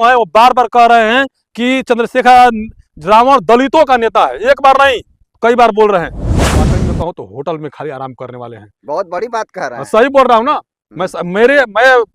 है वो बार बार कह रहे हैं कि चंद्रशेखर रावण दलितों का नेता है। एक बार नहीं, कई बार बोल रहे हैं। मैं कहूँ तो होटल में खाली आराम करने वाले हैं। बहुत बड़ी बात कह रहे हैं। सही बोल रहा हूँ ना। मैं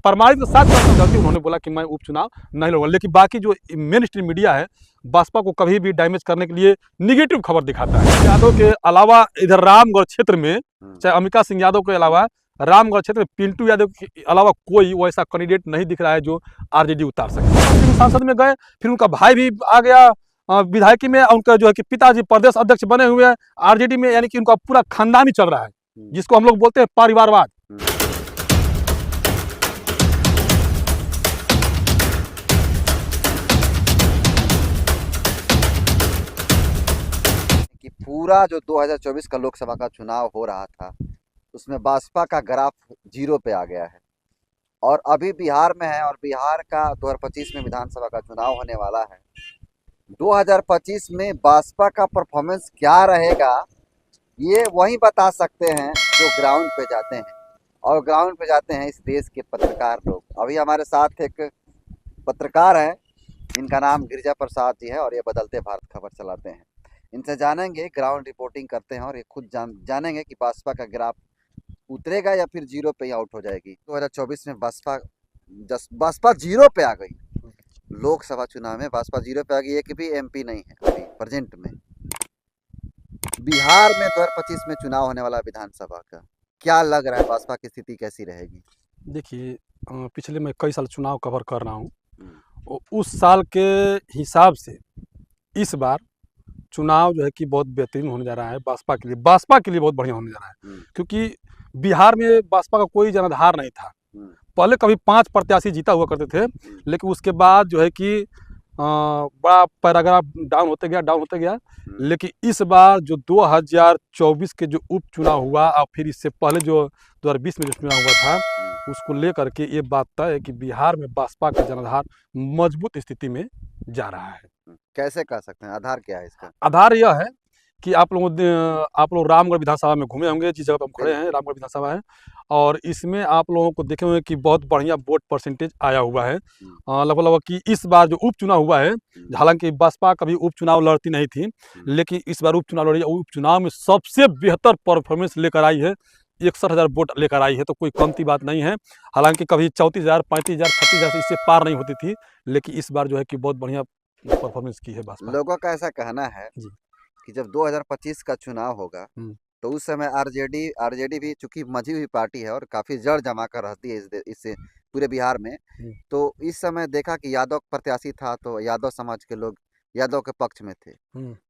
प्रमाणित के साथ गलती उन्होंने बोला कि मैं उपचुनाव नहीं लड़ूंगा, लेकिन बाकी जो मेन स्ट्रीम मीडिया है बसपा को कभी भी डैमेज करने के लिए निगेटिव खबर दिखाता है। यादव के अलावा इधर रामगढ़ क्षेत्र में चाहे अमिका सिंह यादव के अलावा रामगढ़ क्षेत्र में पिंटू यादव के अलावा कोई वैसा कैंडिडेट नहीं दिख रहा है जो आरजेडी उतार सके। संसद में गए, फिर उनका भाई भी आ गया विधायकी में, उनका जो है कि पिताजी प्रदेश अध्यक्ष बने हुए हैं आरजेडी में, यानी कि उनका पूरा खानदान ही चल रहा है, जिसको हम लोग बोलते हैं परिवारवाद। कि पूरा जो 2024 का लोकसभा का चुनाव हो रहा था उसमें बसपा का ग्राफ 0 पे आ गया है और अभी बिहार में है और बिहार का 2025 में विधानसभा का चुनाव होने वाला है। 2025 में बसपा का परफॉर्मेंस क्या रहेगा ये वही बता सकते हैं जो ग्राउंड पे जाते हैं, और ग्राउंड पे जाते हैं इस देश के पत्रकार लोग। अभी हमारे साथ एक पत्रकार हैं, इनका नाम गिरिजा प्रसाद जी है और ये बदलते भारत खबर चलाते हैं। इनसे जानेंगे, ग्राउंड रिपोर्टिंग करते हैं और ये खुद जानेंगे कि बसपा का ग्राफ उतरेगा या फिर 0 पे ही आउट हो जाएगी। 2024 में बसपा 0 पे आ गई। लोकसभा चुनाव में बसपा 0 पे आ गई, एक भी एमपी नहीं है अभी प्रेजेंट में। बिहार में 2025 में चुनाव होने वाला विधानसभा का, क्या लग रहा है बसपा की स्थिति कैसी रहेगी? देखिए, पिछले मैं कई साल चुनाव कवर कर रहा हूँ, उस साल के हिसाब से इस बार चुनाव जो है कि बहुत बेहतरीन होने जा रहा है बसपा के लिए बहुत बढ़िया होने जा रहा है। क्योंकि बिहार में बसपा का कोई जनाधार नहीं था। पहले कभी 5 प्रत्याशी जीता हुआ करते थे, लेकिन उसके बाद जो है कि बड़ा पैराग्राफ डाउन होते गया। लेकिन इस बार जो 2024 के जो उपचुनाव हुआ और फिर इससे पहले जो 2020 में जो चुनाव हुआ था, उसको लेकर के ये बात तय है कि बिहार में बसपा का जनाधार मजबूत स्थिति में जा रहा है। कैसे कह सकते हैं, आधार क्या है इसका? आधार यह है कि आप लोग रामगढ़ विधानसभा में घूमे होंगे, जिस जगह पर हम खड़े हैं रामगढ़ विधानसभा है, और इसमें आप लोगों को देखे होंगे कि बहुत बढ़िया वोट परसेंटेज आया हुआ है। लगभग कि इस बार जो उपचुनाव हुआ है, हालांकि बसपा कभी उपचुनाव लड़ती नहीं थी, लेकिन इस बार उपचुनाव लड़ी, उपचुनाव में सबसे बेहतर परफॉर्मेंस लेकर आई है। 61,000 वोट लेकर आई है, तो कोई कमती बात नहीं है। हालांकि कभी 34,000, 35,000, 36,000 से इससे पार नहीं होती थी, लेकिन इस बार जो है कि बहुत बढ़िया परफॉर्मेंस की है बसपा। लोगों का ऐसा कहना है कि जब 2025 का चुनाव होगा तो उस समय आरजेडी भी चूंकि मजी हुई पार्टी है और काफी जड़ जमा कर रहती है इससे पूरे बिहार में, तो इस समय देखा कि यादव प्रत्याशी था तो यादव समाज के लोग यादव के पक्ष में थे,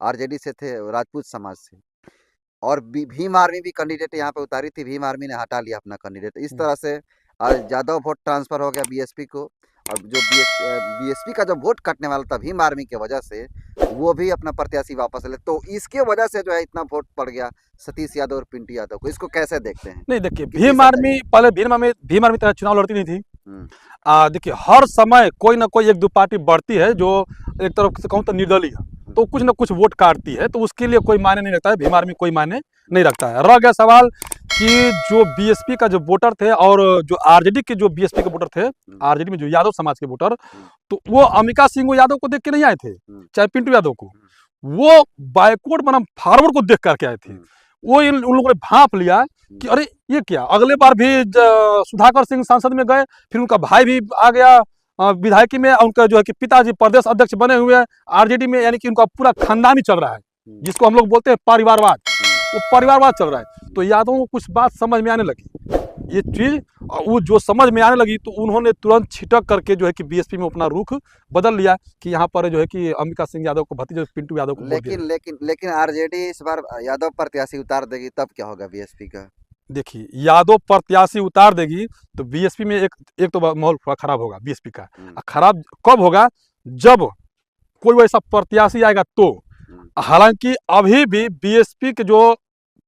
आरजेडी से थे राजपूत समाज से, और भीम आर्मी भी कैंडिडेट यहाँ पे उतारी थी, भीम आर्मी ने हटा लिया अपना कैंडिडेट। इस तरह से यादव वोट ट्रांसफर हो गया बीएसपी को, और जो बीएसपी का जो वोट कटने वाला था भीम आर्मी की वजह से, वो भी अपना प्रत्याशी वापस ले, तो इसके वजह से जो है इतना वोट पड़ गया सतीश यादव और पिंटू यादव को। इसको कैसे देखते हैं? नहीं, देखिए, भीम आर्मी तरह चुनाव लड़ती नहीं थी। देखिए, हर समय कोई ना कोई 1-2 पार्टी बढ़ती है जो एक तरफ से कहूँ तो निर्दलीय, तो कुछ ना कुछ वोट काटती है, तो उसके लिए कोई मायने नहीं रखता है। भीम आर्मी कोई मायने नहीं रखता है। रह गया सवाल कि जो बीएसपी का जो वोटर थे और जो आरजेडी के जो बीएसपी के वोटर थे, आरजेडी में जो यादव समाज के वोटर, तो वो अमिका सिंह यादव को देख के नहीं आए थे, चाहे पिंटू यादव को, वो बैकवर्ड बनाम फॉरवर्ड को देख करके आए थे। वो उन लोगों ने भांप लिया कि अरे ये क्या। अगले बार भी सुधाकर सिंह संसद में गए, फिर उनका भाई भी आ गया विधायकी में, उनका जो है कि पिताजी प्रदेश अध्यक्ष बने हुए हैं आरजेडी में, यानी कि उनका पूरा खानदान ही चल रहा है, जिसको हम लोग बोलते हैं परिवारवाद। वो परिवारवाद चल रहा है। तो यादवों को कुछ बात समझ में आने लगी, ये चीज वो जो समझ में आने लगी, तो उन्होंने तुरंत छिटक करके जो है कि बीएसपी में अपना रुख बदल लिया कि यहाँ पर जो है कि अमिका सिंह यादव को भतीजे पिंटू यादव को। लेकिन आरजेडी इस बार यादव प्रत्याशी उतार देगी, तब क्या होगा बीएसपी का? देखिए, यादव प्रत्याशी उतार देगी तो बीएसपी में एक तो माहौल थोड़ा खराब होगा बीएसपी का। खराब कब होगा? जब कोई वैसा प्रत्याशी आएगा तो। हालांकि अभी भी बीएसपी के जो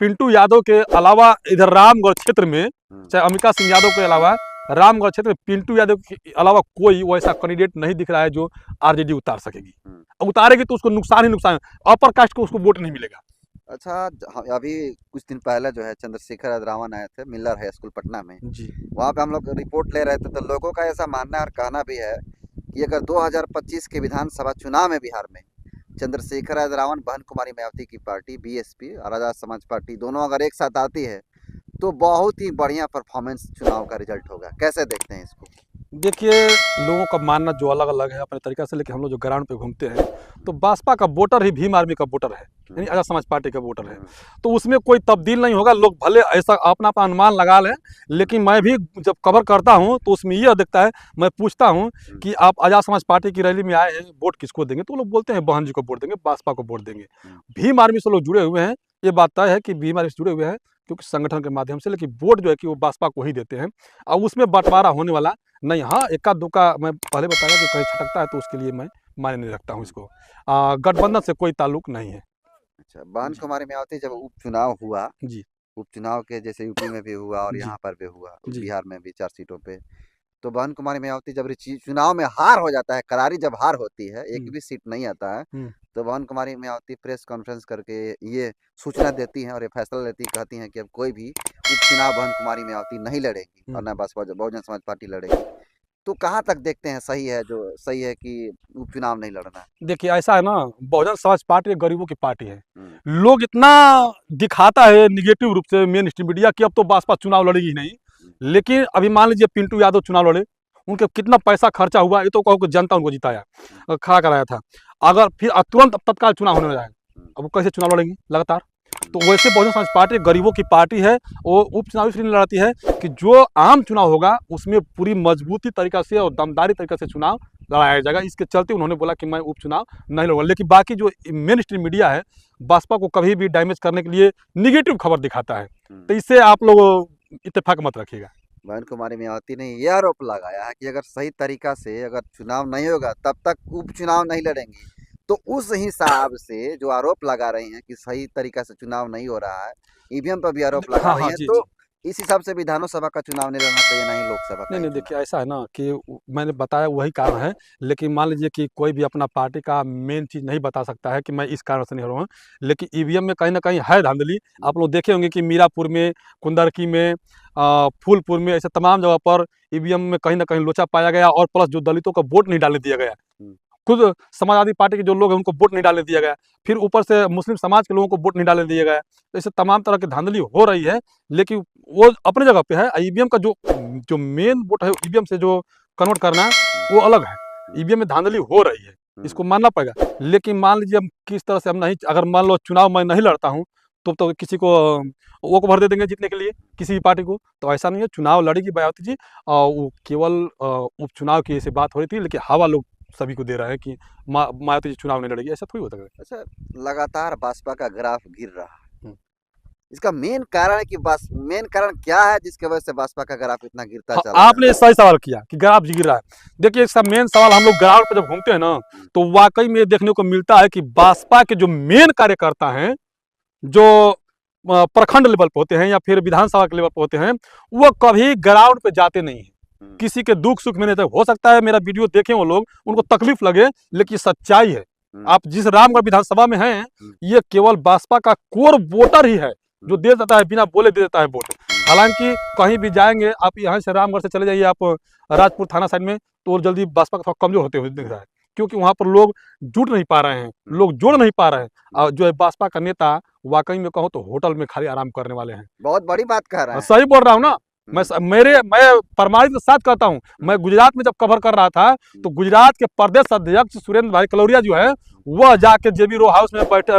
पिंटू यादव के अलावा इधर रामगढ़ क्षेत्र में, चाहे अमिका सिंह यादव के अलावा रामगढ़ क्षेत्र में पिंटू यादव के अलावा कोई वैसा कैंडिडेट नहीं दिख रहा है जो आरजेडी उतार सकेगी। उतारेगी तो उसको नुकसान ही नुकसान, अपर कास्ट को उसको वोट नहीं मिलेगा। अच्छा, अभी कुछ दिन पहले जो है चंद्रशेखर रावण आए थे मिलर हाई स्कूल पटना में जी, वहाँ पे हम लोग रिपोर्ट ले रहे थे, तो लोगों का ऐसा मानना और कहना भी है कि अगर 2025 के विधानसभा चुनाव में बिहार में चंद्रशेखर आजाद रावण, बहन कुमारी मायावती की पार्टी बीएसपी और आजाद समाज पार्टी दोनों अगर एक साथ आती है तो बहुत ही बढ़िया परफॉर्मेंस चुनाव का रिजल्ट होगा। कैसे देखते हैं इसको? देखिए, लोगों का मानना जो अलग अलग है अपने तरीक़े से, लेकिन हम लोग जो ग्राउंड पे घूमते हैं तो बसपा का वोटर ही भीम आर्मी का वोटर है, यानी आजाद समाज पार्टी का वोटर है। तो उसमें कोई तब्दील नहीं होगा। लोग भले ऐसा अपना अपना अनुमान लगा लें, लेकिन मैं भी जब कवर करता हूं तो उसमें यह दिखता है, मैं पूछता हूं कि आप आजाद समाज पार्टी की रैली में आए हैं, वोट किसको देंगे? तो लोग बोलते हैं बहन जी को वोट देंगे, बसपा को वोट देंगे। भीम आर्मी से लोग जुड़े हुए हैं, ये बात तय है कि भीम आर्मी से जुड़े हुए हैं क्योंकि संगठन के माध्यम से, लेकिन वोट जो है कि वो बसपा को ही देते हैं और उसमें बंटवारा होने वाला नहीं। हाँ, इक्का दुक्का मैं पहले बताया कि कहीं छटकता है तो उसके लिए मैं मायने नहीं रखता हूँ इसको। गठबंधन से कोई ताल्लुक नहीं है। अच्छा, बहन जी। कुमारी मायावती जब उपचुनाव हुआ, जी। उपचुनाव के जैसे यूपी में भी हुआ और जी। यहाँ पर भी हुआ, जी। बिहार में भी 4 सीटों पे, तो बहन कुमारी मायावती जब चुनाव में हार हो जाता है, करारी जब हार होती है, एक भी सीट नहीं आता है, तो बहन कुमारी मायावती प्रेस कॉन्फ्रेंस करके ये सूचना देती हैं और ये फैसला लेती कहती हैं कि अब कोई भी उपचुनाव बहन कुमारी मायावती नहीं लड़ेगी और न बसपा बहुजन समाज पार्टी लड़ेगी। तो कहाँ तक देखते हैं सही है, जो सही है कि उपचुनाव नहीं लड़ना है? देखिए, ऐसा है ना, बहुजन समाज पार्टी गरीबों की पार्टी है। लोग इतना दिखाता है निगेटिव रूप से मेन स्ट्रीम मीडिया कि अब तो बसपा चुनाव लड़ेगी ही नहीं, लेकिन अभी मान लीजिए पिंटू यादव चुनाव लड़े, उनके कितना पैसा खर्चा हुआ, ये तो कहो कि जनता उनको जिताया, खड़ा कराया था। अगर फिर तुरंत तत्काल चुनाव होने लगा है, अब वो कैसे चुनाव लड़ेंगे लगातार? तो वैसे बहुजन समाज पार्टी गरीबों की पार्टी है। वो उपचुनाव इसलिए लड़ती है कि जो आम चुनाव होगा उसमें पूरी मजबूती तरीका से और दमदारी तरीके से चुनाव लड़ाया जाएगा। इसके चलते उन्होंने बोला कि मैं उपचुनाव नहीं लड़ूंगा। लेकिन बाकी जो मेन स्ट्रीम मीडिया है, बसपा को कभी भी डैमेज करने के लिए निगेटिव खबर दिखाता है, तो इससे आप लोग इत्तेफाक मत रखिएगा। बहन कुमारी मायावती ने ये आरोप लगाया है कि अगर सही तरीका से अगर चुनाव नहीं होगा तब तक उपचुनाव नहीं लड़ेंगी। तो उस हिसाब से जो आरोप लगा रही हैं कि सही तरीका से चुनाव नहीं हो रहा है, ईवीएम पर भी आरोप लगा हाँ रही हाँ, हैं, जी तो जी। इस हिसाब से विधानसभा का चुनाव नहीं लड़ना चाहिए, ना ही लोकसभा का नहीं ही नहीं, चुनाव। देखिए ऐसा है ना कि मैंने बताया वही कारण है, लेकिन मान लीजिए कि कोई भी अपना पार्टी का मेन चीज़ नहीं बता सकता है कि मैं इस कारण से नहीं हो रहा हूँ, लेकिन ईवीएम में कहीं ना कहीं है धांधली। आप लोग देखे होंगे कि मीरापुर में, कुंदरकी में, फूलपुर में, ऐसे तमाम जगह पर ईवीएम में कहीं ना कहीं लोचा पाया गया और प्लस जो दलितों का वोट नहीं डालने दिया गया, खुद समाजवादी पार्टी के जो लोग हैं उनको वोट नहीं डालने दिया गया, फिर ऊपर से मुस्लिम समाज के लोगों को वोट नहीं डालने दिया गया। तो ऐसे तमाम तरह की धांधली हो रही है, लेकिन वो अपने जगह पे है। ईवीएम का जो जो मेन वोट है, ईवीएम से जो कन्वर्ट करना वो अलग है। ईवीएम में धांधली हो रही है, इसको मानना पड़ेगा। लेकिन मान लीजिए हम किस तरह से हम नहीं, अगर मान लो चुनाव मैं नहीं लड़ता हूँ तो किसी को वोट भर दे देंगे जीतने के लिए, किसी भी पार्टी को। तो ऐसा नहीं है, चुनाव लड़ेगी मायावती जी। वो केवल उपचुनाव की ऐसी बात हो रही थी, लेकिन हवा लोग सभी को दे रहा है कि मायावती जी चुनाव नहीं लड़ेगी, ऐसा थोड़ी होता है। अच्छा, लगातार बसपा का ग्राफ गिर रहा है, इसका मेन कारण है कि बस मेन कारण क्या है जिसकी वजह से बसपा का ग्राफ इतना गिरता चला जा आपने सही सवाल किया कि ग्राफ गिर रहा है। देखिए, इसका मेन सवाल, हम लोग ग्राउंड पर जब घूमते हैं ना, तो वाकई में देखने को मिलता है कि बसपा के जो मेन कार्यकर्ता हैं, जो प्रखंड लेवल पर होते हैं या फिर विधानसभा के लेवल पर होते हैं, वो कभी ग्राउंड पे जाते नहीं हैं। किसी के दुख सुख में नहीं। हो सकता है मेरा वीडियो देखें वो लोग, उनको तकलीफ लगे, लेकिन सच्चाई है। आप जिस रामगढ़ विधानसभा में हैं, ये केवल बसपा का कोर वोटर ही है जो दे देता है, बिना बोले दे देता है वोट। हालांकि कहीं भी जाएंगे आप, यहाँ से रामगढ़ से चले जाइए आप राजपुर थाना साइड में, तो जल्दी बसपा का थोड़ा कमजोर होते हुए दिख रहा है, क्योंकि वहां पर लोग जुट नहीं पा रहे हैं, लोग जोड़ नहीं पा रहे हैं। और जो है बसपा का नेता, वाकई में कहो तो होटल में खाली आराम करने वाले हैं। बहुत बड़ी बात कह रहे हैं। सही बोल रहा हूँ ना मैं प्रमाणित के साथ कहता हूँ। मैं गुजरात में जब कवर कर रहा था, तो गुजरात के प्रदेश अध्यक्ष सुरेंद्र भाई कलौरिया जो है, वह जाके जेबी रो हाउस में बैठे,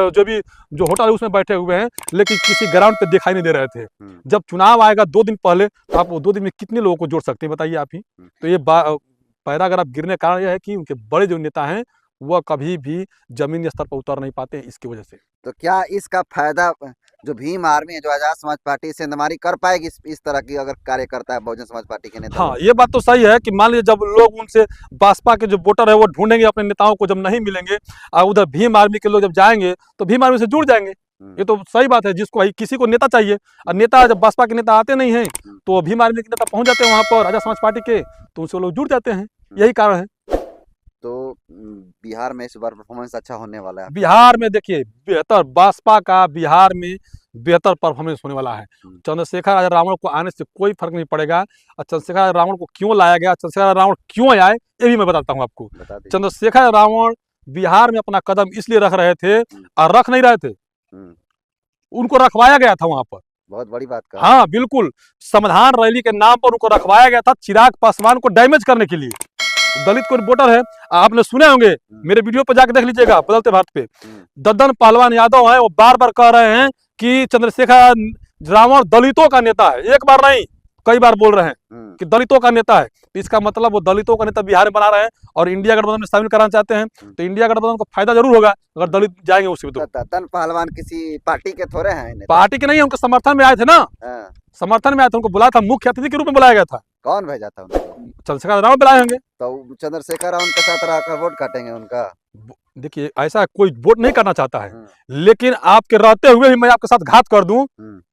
जो होटल है उसमें बैठे हुए हैं, लेकिन किसी ग्राउंड पे दिखाई नहीं दे रहे थे। जब चुनाव आएगा 2 दिन पहले, तो आप 2 दिन में कितने लोगों को जोड़ सकते हैं बताइए आप ही। तो ये पैराग्राफ गिरने का कारण यह है कि उनके बड़े जो नेता हैं वह कभी भी जमीनी स्तर पर उतर नहीं पाते हैं, इसकी वजह से। तो क्या इसका फायदा जो भीम आर्मी है, जो आजाद समाज पार्टी से नमारी कर पाएगी इस तरह की अगर कार्य करता है बहुजन समाज पार्टी के नेता? हाँ, ये बात तो सही है कि मान लीजिए जब लोग उनसे बसपा के जो वोटर है वो ढूंढेंगे अपने नेताओं को, जब नहीं मिलेंगे और उधर भीम आर्मी के लोग जब जाएंगे तो भीम आर्मी से जुड़ जाएंगे। ये तो सही बात है। जिसको किसी को नेता चाहिए, और नेता जब बसपा के नेता आते नहीं हैं तो भीम आर्मी के नेता पहुंच जाते हैं वहां पर आजाद समाज पार्टी के, तो उनसे लोग जुड़ जाते हैं। यही कारण है। तो बिहार में इस बार परफॉर्मेंस अच्छा होने वाला है? बिहार में देखिए, बेहतर बसपा का बिहार में बेहतर परफॉर्मेंस होने वाला है। चंद्रशेखर आजाद रावण को आने से कोई फर्क नहीं पड़ेगा। और चंद्रशेखर आजाद रावण को क्यों लाया गया, चंद्रशेखर आजाद रावण क्यों आए, ये भी मैं बताता हूँ आपको। बता दीजिए। चंद्रशेखर आजाद रावण बिहार में अपना कदम इसलिए रख रहे थे और रख नहीं रहे थे, उनको रखवाया गया था वहां पर। बहुत बड़ी बात कहा। हाँ बिल्कुल, संविधान रैली के नाम पर उनको रखवाया गया था चिराग पासवान को डैमेज करने के लिए। दलित कोई वोटर है, आपने सुने होंगे, मेरे वीडियो पर जाकर देख लीजिएगा बदलते भारत पे। दद्दन पहलवान यादव है, वो बार बार कह रहे हैं कि चंद्रशेखर रावण दलितों का नेता है। एक बार नहीं, कई बार बोल रहे हैं कि दलितों का नेता है। तो इसका मतलब वो दलितों का नेता बिहार में बना रहे हैं और इंडिया गठबंधन में शामिल कराना चाहते हैं। तो इंडिया गठबंधन को फायदा जरूर होगा अगर दलित जाएंगे उसमें। तो दद्दन पहलवान किसी पार्टी के थोड़े हैं नेता? पार्टी के नहीं, उनके समर्थन में आए थे ना। समर्थन में आए थे, उनको बुलाया था, मुख्य अतिथि के रूप में बुलाया गया था। कौन भेजा था उनको? चंद्रशेखर रावण बुलाए होंगे। तो चंद्रशेखर रावण के साथ रहकर वोट काटेंगे उनका? देखिए, ऐसा कोई वोट नहीं करना चाहता है, लेकिन आपके रहते हुए भी मैं आपके साथ घात कर दूं,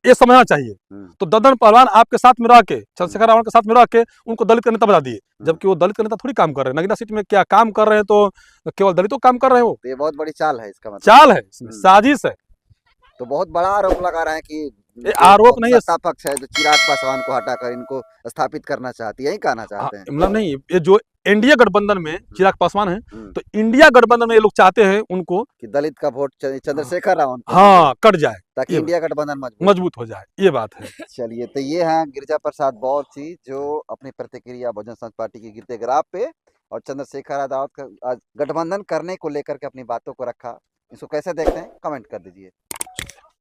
ये समझना चाहिए। तो दद्दन पहलवान आपके साथ में रह के, चंद्रशेखर रावण के साथ में रह के उनको दलित का नेता बना दिए, जबकि वो दलित का नेता थोड़ी काम कर रहे हैं। नगीना सीट में क्या काम कर रहे हैं, तो केवल दलितों काम कर रहे हैं वो। ये बहुत बड़ी चाल है, इसका मतलब चाल है, साजिश है। तो बहुत बड़ा आरोप लगा रहे हैं कि ये आरोप नहीं है, सत्ता पक्ष है जो चिराग पासवान को हटाकर इनको स्थापित करना चाहती है, यही कहना चाहते हैं। मतलब नहीं, ये जो इंडिया गठबंधन में चिराग पासवान है, तो इंडिया गठबंधन में ये लोग चाहते हैं उनको कि दलित का वोट चंद्रशेखर रावण को हाँ कट जाए, ताकि इंडिया गठबंधन मजबूत हो जाए, ये बात है। चलिए, तो ये हैं गिरिजा प्रसाद बौर्ची जो अपनी प्रतिक्रिया बहुजन समाज पार्टी के गिरते ग्राफ पे और चंद्रशेखर आजाद का गठबंधन करने को लेकर के अपनी बातों को रखा। इसको कैसे देखते हैं, कमेंट कर दीजिए।